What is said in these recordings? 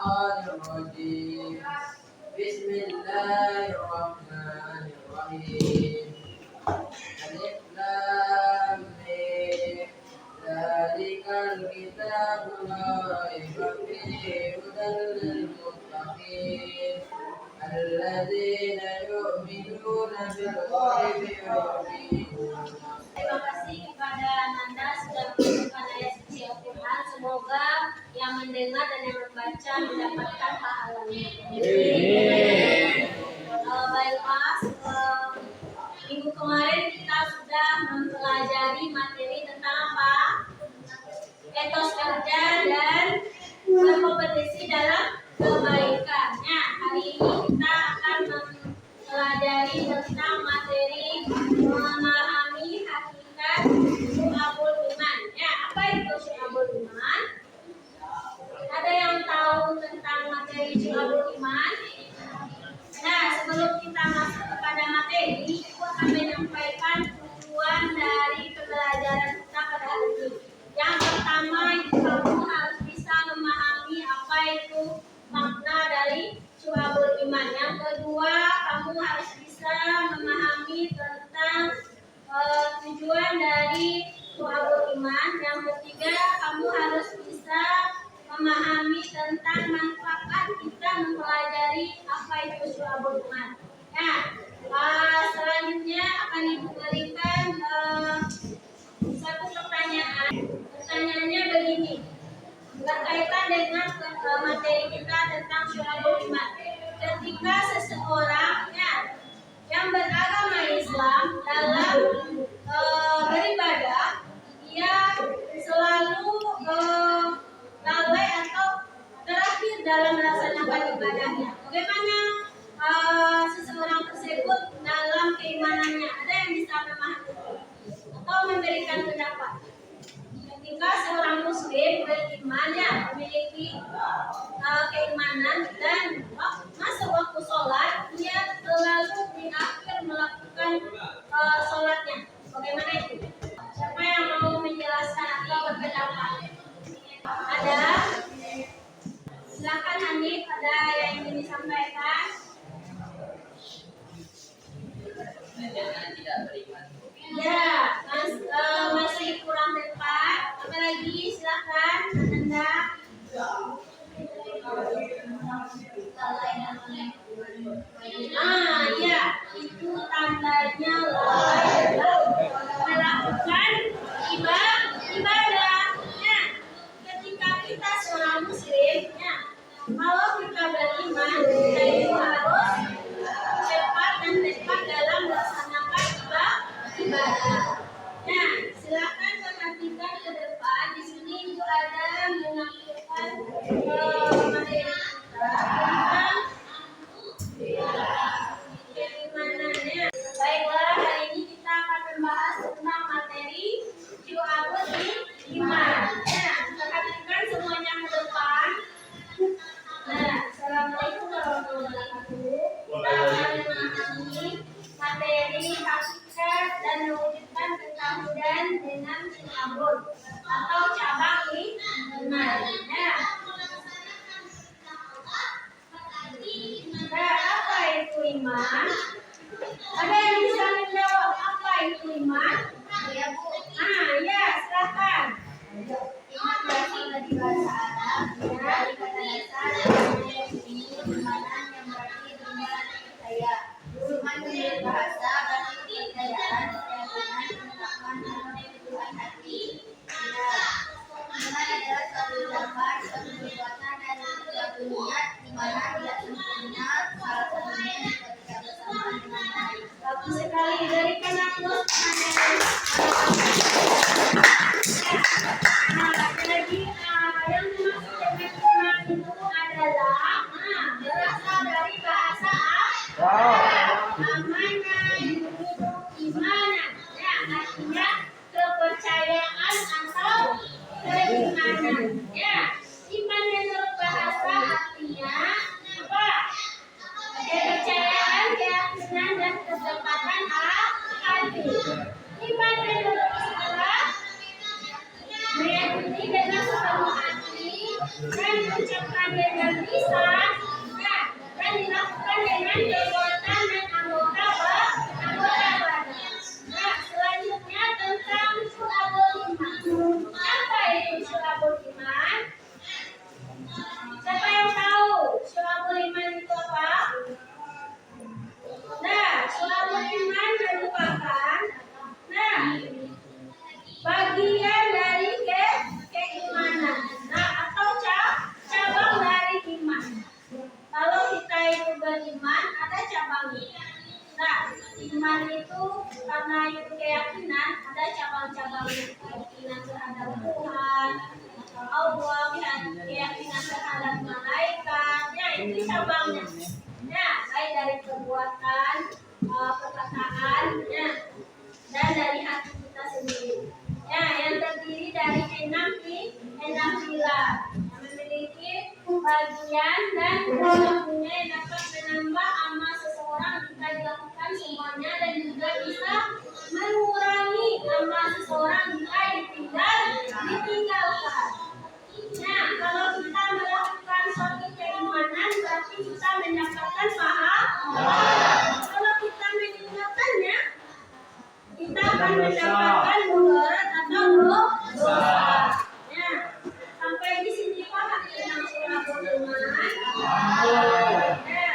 الشيطان الرجيم بسم الله الرحمن الرحيم ألف لام ميم ذلك الكتاب لا ريب فيه هدى للمتقين الذين يؤمنون بالغيب ويقيمون. Terima kasih kepada Nanda sudah menunjukkan ayat suci Al-Quran. Semoga yang mendengar dan yang membaca mendapatkan pahalanya. Baik Mas, minggu kemarin kita sudah mempelajari materi tentang apa? Etos kerja dan berkompetisi dalam kebaikan. Nah, hari ini kita akan mempelajari tentang materi memahami hakikat syu'abul iman. Ya, apa itu syu'abul iman? Ada yang tahu tentang materi syu'abul iman? Nah, sebelum kita masuk kepada materi, aku akan menyampaikan tujuan dari pembelajaran kita pada hari ini. Yang pertama, kamu harus bisa memahami apa itu makna dari syu'abul iman. Yang kedua, kamu harus bisa memahami tentang tujuan dari syu'abul iman. Yang ketiga, kamu harus bisa memahami tentang manfaat kita mempelajari apa itu syu'abul iman. Nah, selanjutnya akan diberikan satu pertanyaan. Pertanyaannya begini, berkaitan dengan materi kita tentang syu'abul iman. Ketika seseorang yang beragama Islam dalam beribadah, ia selalu lalai atau terakhir dalam melaksanakan ibadahnya. Bagaimana seseorang tersebut dalam keimanannya? Ada yang bisa memahami atau memberikan pendapat? Ketika seorang muslim beriman, memiliki keimanan dan masuk waktu sholat, dia selalu di akhir melakukan sholatnya. Bagaimana itu? Siapa yang mau menjelaskan atau berpendapat? Ada? Silakan Hanif, ada yang ingin disampaikan? Tidak beriman. Ya, masih kurang tepat. Apalagi silakan Anda. Ya, itu tandanya lalai melakukan ibadah. Ketika kita seorang muslim, kalau kita beriman, kita itu harus cepat dan tepat dalam melaksanakan ibadah. Nah, silakan perhatikan ke depan. Di sini itu ada menampilkan materi kita tentang keimanannya. Baiklah, hari ini kita akan membahas tentang materi syu'abul iman. Nah, perhatikan semuanya ke depan. Nah, assalamualaikum warahmatullahi wabarakatuh. Kita akan memahami materi hakikat dan mewujudkan ketauhidan dengan syu'abul atau cabang iman. Apa itu iman? Ada yang bisa menjawab apa itu iman? Ya, Bu. Ya, silakan. Iman berasal dari bahasa Arab, dari kata dasar yang berimanan yang berarti beriman percaya. Iman menurut bahasa berarti kepercayaan yang benar menetapkan dalam kehidupan hati. Iman adalah suatu ucapan, suatu perbuatan dan suatu niat di mana tidak sempurna, salah satunya ketika bersamaan dengan baik. Bagus sekali, berikan aku lagi yang dimaksud dengan iman itu adalah berasal dari bahasa amana yuhidu imanan. Artinya kepercayaan atau keimanan. Iman menurut bahasa artinya apa? Kepercayaan, keyakinan dan ketepatan hati. Iman menurut istilah meyakini dengan sepenuh hati dan mengucapkan dengan lisan, dan dilakukan dengan perbuatan dan anggota badan. Selanjutnya tentang syu'abul iman. Apa itu syu'abul iman? Siapa yang tahu syu'abul iman itu apa? Syu'abul iman merupakan bagian dari keimanan. Atau cabang dari iman. Kalau kita itu beriman, ada cabangnya. Iman itu karena itu keyakinan, ada cabang-cabangnya. Keyakinan terhadap Tuhan, atau Allah, keyakinan terhadap malaikat. Itu cabangnya. Baik dari perbuatan, perkataan, dan dari hati kita sendiri. Yang terdiri dari enam pilar, memiliki bagian dan mempunyai dapat menambah amal seseorang jika dilakukan semuanya, dan juga bisa mengurangi amal seseorang jika ditinggalkan. Kalau kita melakukan suatu keimanan, berarti kita mendapatkan pahala. Kalau kita meninggalkannya, kita akan mendapatkan mudarat atau dosa. Sampai di sini paham tentang syu'abul iman.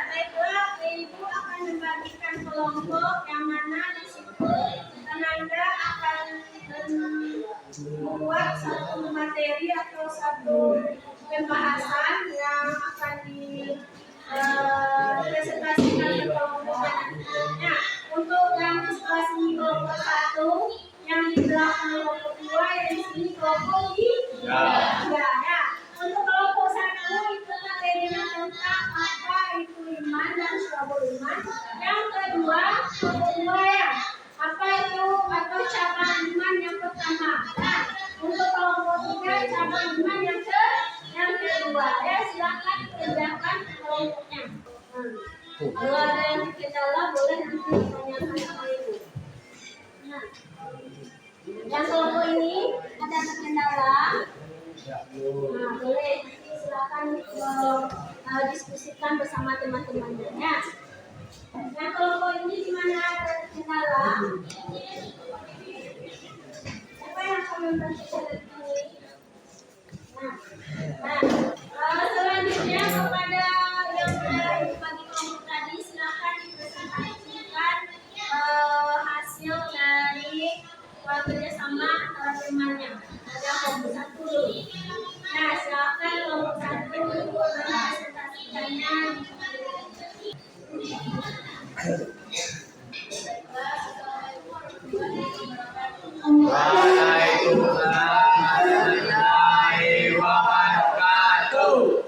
Baiklah, Ibu akan membagikan kelompok yang mana di situ tenaga akan membuat satu materi atau satu pembahasan yang akan dipresentasikan ke kelompok. Untuk yang di sebelah sini kelompok 1, yang di belakang kelompok 2, yang di sini kelompok 3. Untuk kelompok 1 itu materinya tentang apa itu iman dan syu'abul iman. Yang kedua, kelompok 2 apa itu atau cabang iman yang pertama. Untuk kelompok 3 cabang iman yang kedua. Silakan kerjakan kelompoknya. Kalau ada yang kendala boleh nanti ditanyakan sama Ibu. Yang kelompok ini ada kendala. Boleh silakan diskusikan bersama teman-temannya. Yang kelompok ini di mana ada kendala? Siapa yang akan membantu ini? Selanjutnya kepada yang sudah bagi kelompok tadi, silakan dipresentasikan hasil dari kerjasama antara temannya. Ada kelompok 1 dulu. Silakan kelompok 1 mempresentasikannya. Waalaikumsalam warahmatullahi wabarakatuh.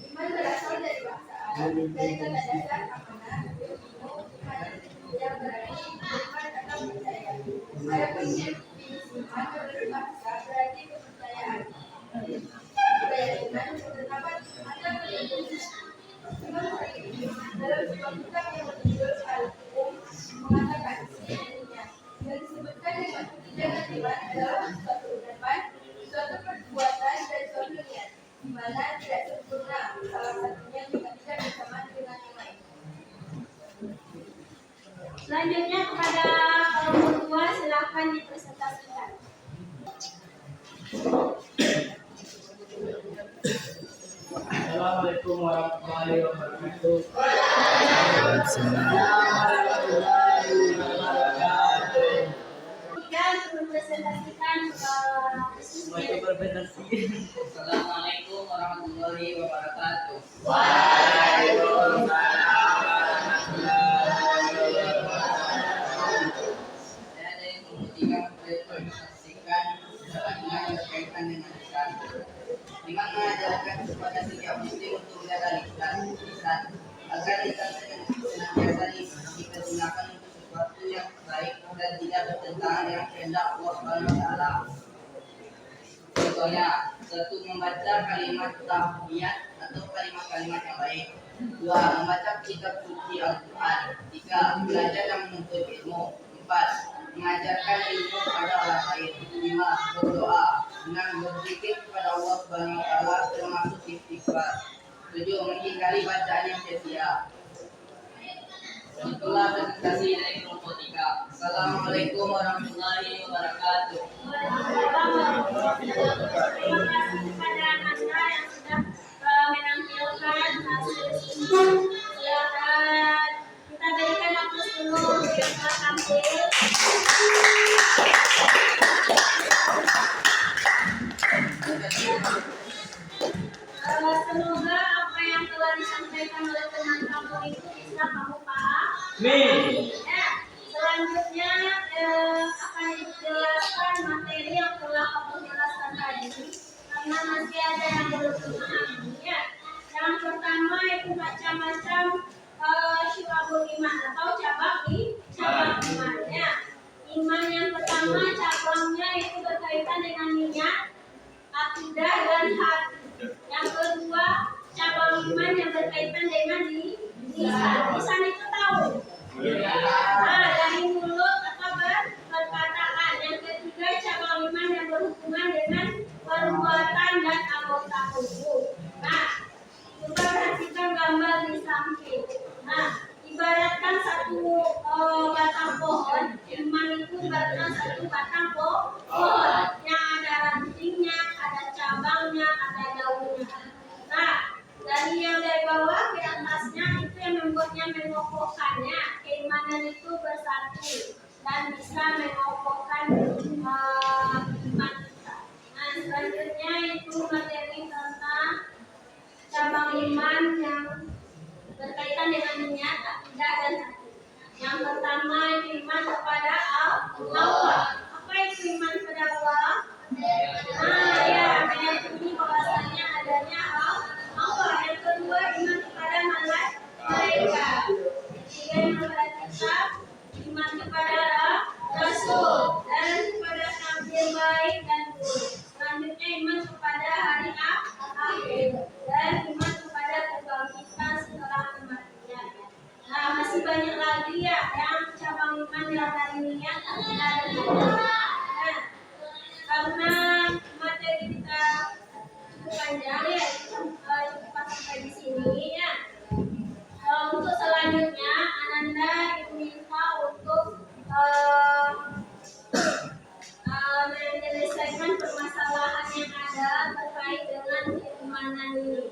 Iman berasal dari bahasa Arab, dari kata dasar amanah, yang berarti iman atau percaya. Adapun definisi iman menurut bahasa berarti kepercayaan. Keyakinan, penetapan atau keyakinan. Imam Syafi'i dalam sebuah kitab yang berjudul Al-Uqum mengatakan sesungguhnya yang disebutkan dengan tidak iman adalah suatu ucapan, suatu perbuatan dan suatu niat, di mana tidak sempurna salah satunya jika tidak bersamaan dengan yang lain. Selanjutnya kepada kelompok 2 silakan dipresentasikan. Assalamualaikum warahmatullahi wabarakatuh. Dan mempresentasikan Assalamualaikum warahmatullahi wabarakatuh. Waalaikumsalam warahmatullahi wabarakatuh. Saya dari kelompok 3 mempresentasikan iman yang berkaitan dengan lisan. Iman mengajarkan kepada setiap muslim untuk menjaga lisan agar lisannya senantiasa dipergunakan untuk sesuatu yang baik dan tidak bertentangan dengan kehendak Allah Subhanahu wa taala. Contohnya, 1. Membaca kalimat tahmiyat atau kalimat-kalimat yang baik. 2. Membaca kitab suci Al-Quran. 3. Belajar dan menuntut ilmu. 4. 4. Mengajarkan ilmu kepada orang lain. 5. Berdoa dengan berzikir kepada Allah Subhanahu wa taala termasuk istighfar. 7. Menghindari bacaan yang sia-sia. Itulah presentasi dari kelompok 3. Assalamualaikum warahmatullahi wabarakatuh. Terima kasih kepada Anda yang sudah menampilkan hasil ini. Silakan kita berikan aplaus dulu untuk yang telah tampil. Semoga apa yang telah disampaikan oleh teman kamu itu bisa kamu pahami. Ya, selanjutnya akan dijelaskan materi yang telah kamu jelaskan tadi, karena masih ada yang belum memahami. Ya, yang pertama itu macam-macam syu'abul iman atau cabang iman. Ya, iman yang pertama cabangnya itu berkaitan dengan niat, akidah dan hati. Yang kedua, cabang iman yang berkaitan dengan lisan. Lisan itu tahu. Nah, dari mulut atau perkataan. Yang ketiga, cabang iman yang berhubungan dengan perbuatan dan anggota tubuh. Nah, coba perhatikan gambar di samping. Nah, ibaratkan satu batang pohon. Iman itu ibaratkan satu batang pohon yang ada rantingnya, ada cabangnya, ada daunnya. Nah, dari yang dari bawah ke atasnya itu yang membuatnya mengokohkannya. Keimanan itu bersatu dan bisa mengokohkan iman kita. Nah, selanjutnya itu materi tentang cabang iman yang berkaitan dengan niat, akidah dan hati. Yang pertama itu iman kepada Allah. Apa itu iman kepada Allah? Nah, ya, meyakini bahwasanya adanya Allah. Yang kedua, iman kepada malaikat. Ketiga, iman kepada kitab, iman kepada Rasul, dan kepada takdir baik dan buruk. Selanjutnya, iman kepada hari akhir, dan iman kepada kebangkitan setelah kematian. Nah, masih banyak lagi ya yang cabang iman yang dari niat, akidah dan hati. Karena materi kita cukup panjang ya, cukup sampai di sini ya. Untuk selanjutnya, Ananda diminta untuk menyelesaikan permasalahan yang ada terkait dengan keimanan ini.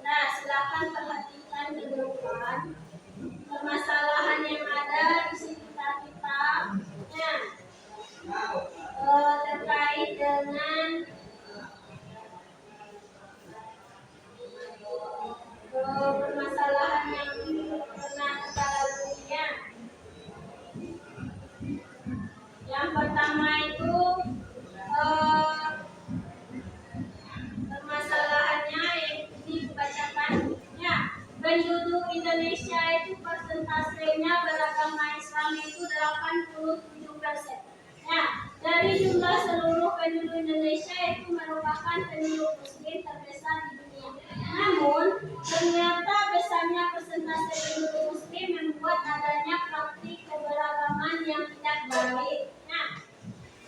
Nah, silakan perhatikan ke depan permasalahan yang ada di sekitar kita. Terkait dengan permasalahan yang pernah kita lalui. Yang pertama itu permasalahannya yang dibacakan. Ya, penduduk Indonesia itu persentasenya beragama Islam itu 87%. Ya, dari jumlah seluruh penduduk Indonesia itu merupakan penduduk muslim terbesar di dunia. Namun, ternyata besarnya persentase penduduk muslim membuat adanya praktik keberagaman yang tidak baik. Nah,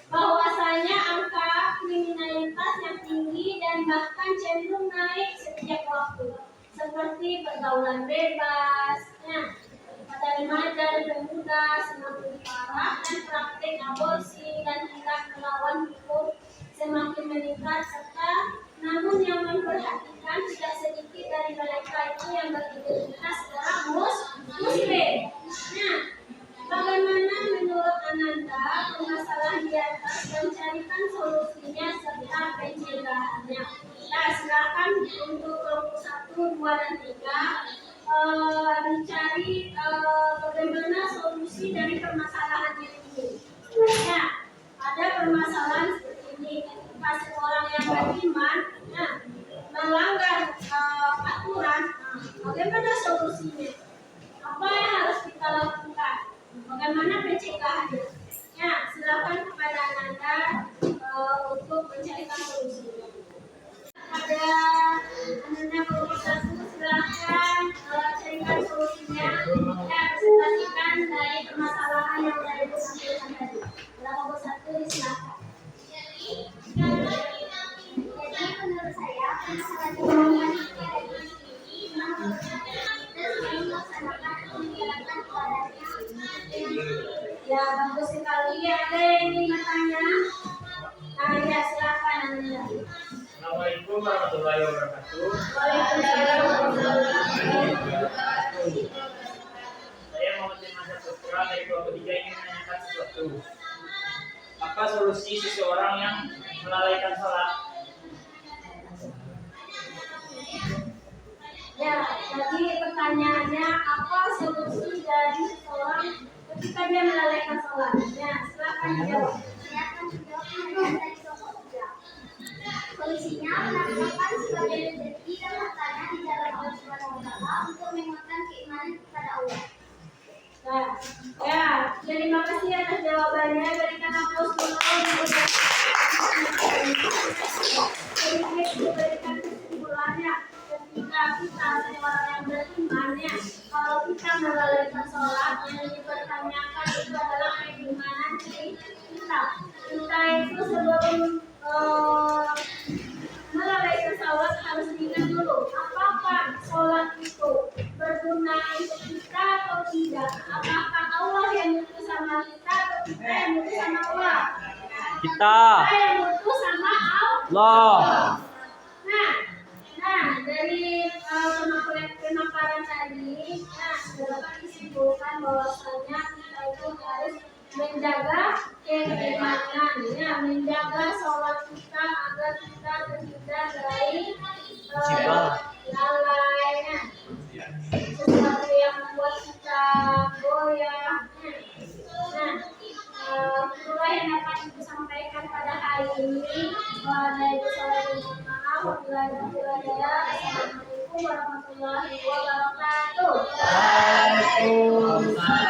bahwasanya angka kriminalitas yang tinggi dan bahkan cenderung naik setiap waktu, seperti pergaulan bebas, pada remaja dan pemuda semakin parah, dan praktik aborsi dan tindak melawan hukum semakin meningkat, serta namun yang memperhatikan tidak sedikit dari mereka itu yang beridentitas orang muslim. Nah, bagaimana menurut Ananda permasalahan di atas dan carikan solusinya serta pencegahannya? Nah, silakan untuk kelompok 1, 2, dan 3 mencari bagaimana solusi dari permasalahan ini. Nah, ada permasalahan seperti ini. Pas orang yang beriman melanggar aturan, bagaimana solusinya? presentasikan dari permasalahan yang sudah Ibu sampaikan tadi. Berapa Bu satu silakan. Jadi menurut saya permasalahan ekonomi yang ada di sini dan selalu melaksanakan atau menjalankan ibadahnya. Ya, bagus sekali. Ada yang ingin bertanya? Nah, ya silakan Anda. Assalamualaikum warahmatullahi wabarakatuh. Waalaikumsalam warahmatullahi wabarakatuh. Saya Muhammad Mazhar Putra dari kelompok 3 ingin menanyakan sesuatu. Apa solusi seseorang yang melalaikan sholat? Ya, jadi pertanyaannya apa solusi dari seseorang ketika dia melalaikan sholat? Ya, silakan dijawab. Saya akan menjawab dari kelompok 3. Solusinya menafkahkan sebagai rezeki dan hartanya di jalan Allah Subhanahu wa taala untuk menguatkan keimanan kepada Allah. Nah, ya, terima kasih atas jawabannya. Berikan aplaus dulu. Berikan kesimpulannya. Ketika kita seorang yang beriman, ya, kalau kita melalaikan sholat, yang dipertanyakan itu adalah keimanan kita. Kita itu sebelum melalaikan sholat harus diingat dulu, apakah sholat itu berguna untuk kita atau tidak? Apakah Allah yang mutus sama kita atau kita yang mutus sama Allah? Kita. Kita yang mutus sama Allah. Nah, dari pemaparan tadi, dapat disimpulkan bahwasanya kita itu harus menjaga keimanan, ya, menjaga sholat kita agar kita terhindar dari lalai, sesuatu yang membuat kita goyah. Nah, itulah yang dapat Ibu sampaikan pada hari ini. Ada Ibu salah dan mohon maaf. Assalamualaikum warahmatullahi wabarakatuh. Waalaikumsalam.